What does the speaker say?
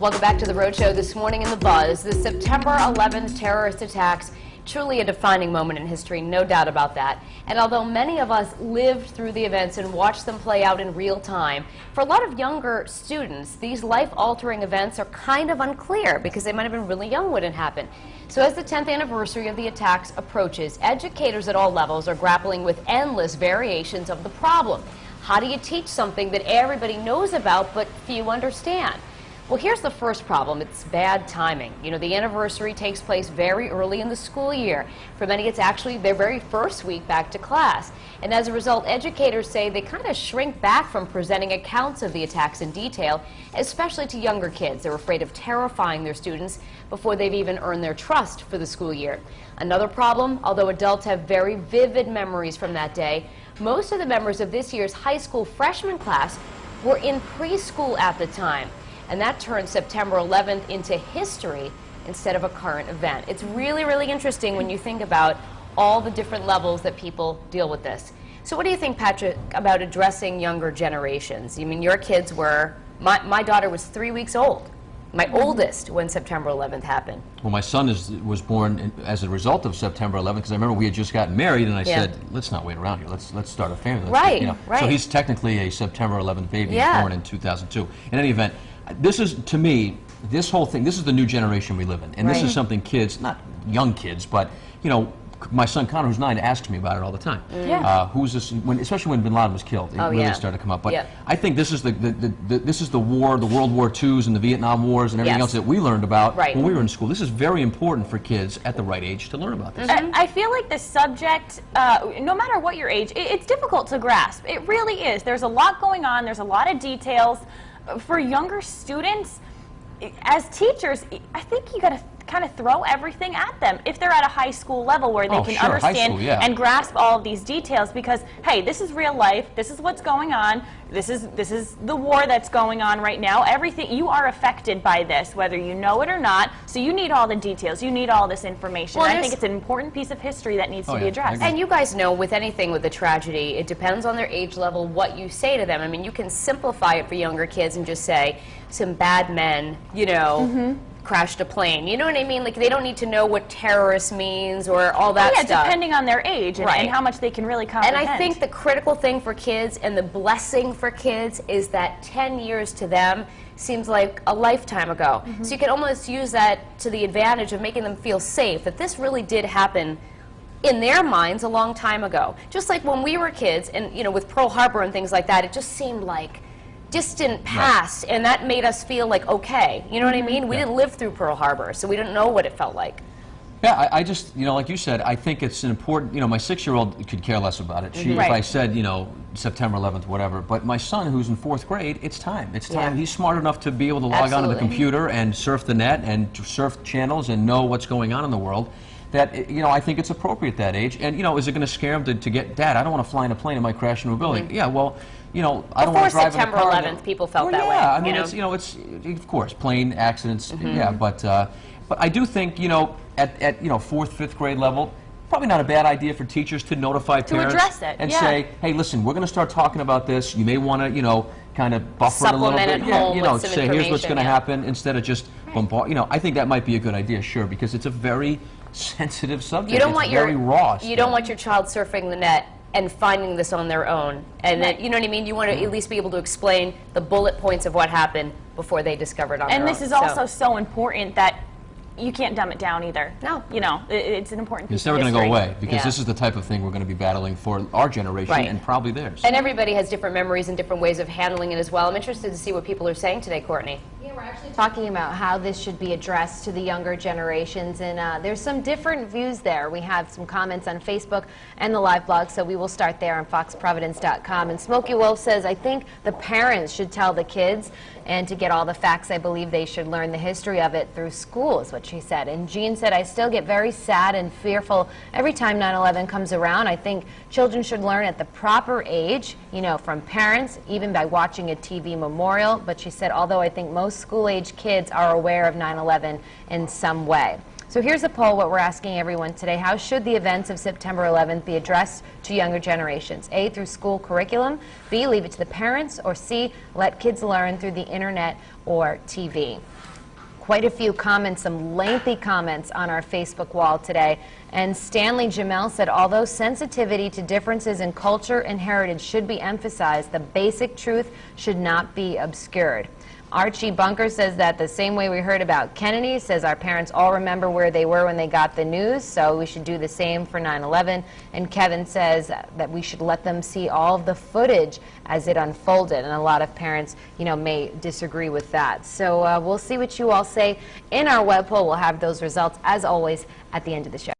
Welcome back to the Rhode Show. This morning in the buzz, the September 11th terrorist attacks, truly a defining moment in history, no doubt about that. And although many of us lived through the events and watched them play out in real time, for a lot of younger students, these life-altering events are kind of unclear because they might have been really young when it happened. So as the 10th anniversary of the attacks approaches, educators at all levels are grappling with endless variations of the problem. How do you teach something that everybody knows about but few understand? Well, here's the first problem. It's bad timing. You know, the anniversary takes place very early in the school year. For many, it's actually their very first week back to class. And as a result, educators say they kind of shrink back from presenting accounts of the attacks in detail, especially to younger kids. They're afraid of terrifying their students before they've even earned their trust for the school year. Another problem, although adults have very vivid memories from that day, most of the members of this year's high school freshman class were in preschool at the time. And that turned September 11th into history instead of a current event. It's really, really interesting when you think about all the different levels that people deal with this. So what do you think, Patrick, about addressing younger generations? I mean, your kids were, my daughter was 3 weeks old, my oldest, when September 11th happened. Well, my son was born as a result of September 11th, because I remember we had just gotten married, and I said, let's not wait around here. Let's start a family. Right, you know. right. So he's technically a September 11th baby. Yeah. He was born in 2002. In any event, this is, to me, this whole thing, this is the new generation we live in. And this is something kids, not young kids, but, you know, my son Connor, who's 9, asks me about it all the time. Who's this, especially when Bin Laden was killed, it really started to come up. But I think this is this is the war, the World War IIs and the Vietnam Wars and everything else that we learned about when we were in school. This is very important for kids at the right age to learn about this. I feel like this subject, no matter what your age, it's difficult to grasp. It really is. There's a lot going on. There's a lot of details. For younger students, as teachers, I think you got to kind of throw everything at them if they're at a high school level where they can understand and grasp all of these details, because hey, this is real life, this is what's going on, this is the war that's going on right now. Everything, you are affected by this, whether you know it or not, so you need all the details, you need all this information. Well, I think it's an important piece of history that needs to be addressed. And you guys know, with anything with a tragedy, it depends on their age level what you say to them. I mean, you can simplify it for younger kids and just say, some bad men, you know, crashed a plane. You know what I mean? Like, they don't need to know what terrorist means or all that stuff. Depending on their age and how much they can really comprehend. And I think the critical thing for kids and the blessing for kids is that 10 years to them seems like a lifetime ago. So you can almost use that to the advantage of making them feel safe, that this really did happen in their minds a long time ago. Just like when we were kids and, you know, with Pearl Harbor and things like that, it just seemed like distant past, and that made us feel like okay. You know what I mean? We didn't live through Pearl Harbor, so we didn't know what it felt like. Yeah, I just, you know, like you said, I think it's an important, you know, my 6-year-old could care less about it. If I said, you know, September 11th, whatever, but my son, who's in 4th grade, it's time. It's time. He's smart enough to be able to log onto the computer and surf the net and surf channels and know what's going on in the world. That, you know, I think it's appropriate at that age. And, you know, is it going to scare him to get, Dad, I don't want to fly in a plane, it might crash into a building. Yeah, well, you know, I don't want to drive in a car. Before September 11th, people felt that way. Yeah, I mean, it's, you know, it's, of course, plane accidents, but I do think, you know, at you know, 4th, 5th grade level, probably not a bad idea for teachers to notify parents. Address it, and say, hey, listen, we're going to start talking about this. You may want to, you know, kind of buffer it a little bit. You know, say, here's what's going to happen, instead of just bombard. You know, I think that might be a good idea, sure, because it's a very sensitive subject. You don't want very raw. You don't want your child surfing the net and finding this on their own. And then, you know what I mean? You want to at least be able to explain the bullet points of what happened before they discover it on their own. And this is also so important that you can't dumb it down either. No. You know, it's an important piece It's never going to go away, because this is the type of thing we're going to be battling for our generation and probably theirs. And everybody has different memories and different ways of handling it as well. I'm interested to see what people are saying today, Courtney. Yeah, we're actually talking about how this should be addressed to the younger generations, and there's some different views there. We have some comments on Facebook and the live blog, so we will start there on foxprovidence.com. And Smokey Wolf says, I think the parents should tell the kids, and to get all the facts, I believe they should learn the history of it through school, is what she said. And Jean said, I still get very sad and fearful every time 9/11 comes around. I think children should learn at the proper age, you know, from parents, even by watching a TV memorial. But she said, although I think most school-age kids are aware of 9/11 in some way. So here's a poll, what we're asking everyone today. How should the events of September 11th be addressed to younger generations? A, through school curriculum. B, leave it to the parents. Or C, let kids learn through the internet or TV. quite a few comments, some lengthy comments on our Facebook wall today. And Stanley Jamel said, although sensitivity to differences in culture and heritage should be emphasized, the basic truth should not be obscured. Archie Bunker says that the same way we heard about Kennedy, says our parents all remember where they were when they got the news, so we should do the same for 9/11. And Kevin says that we should let them see all of the footage as it unfolded, and a lot of parents, you know, may disagree with that. So we'll see what you all say in our web poll. We'll have those results, as always, at the end of the show.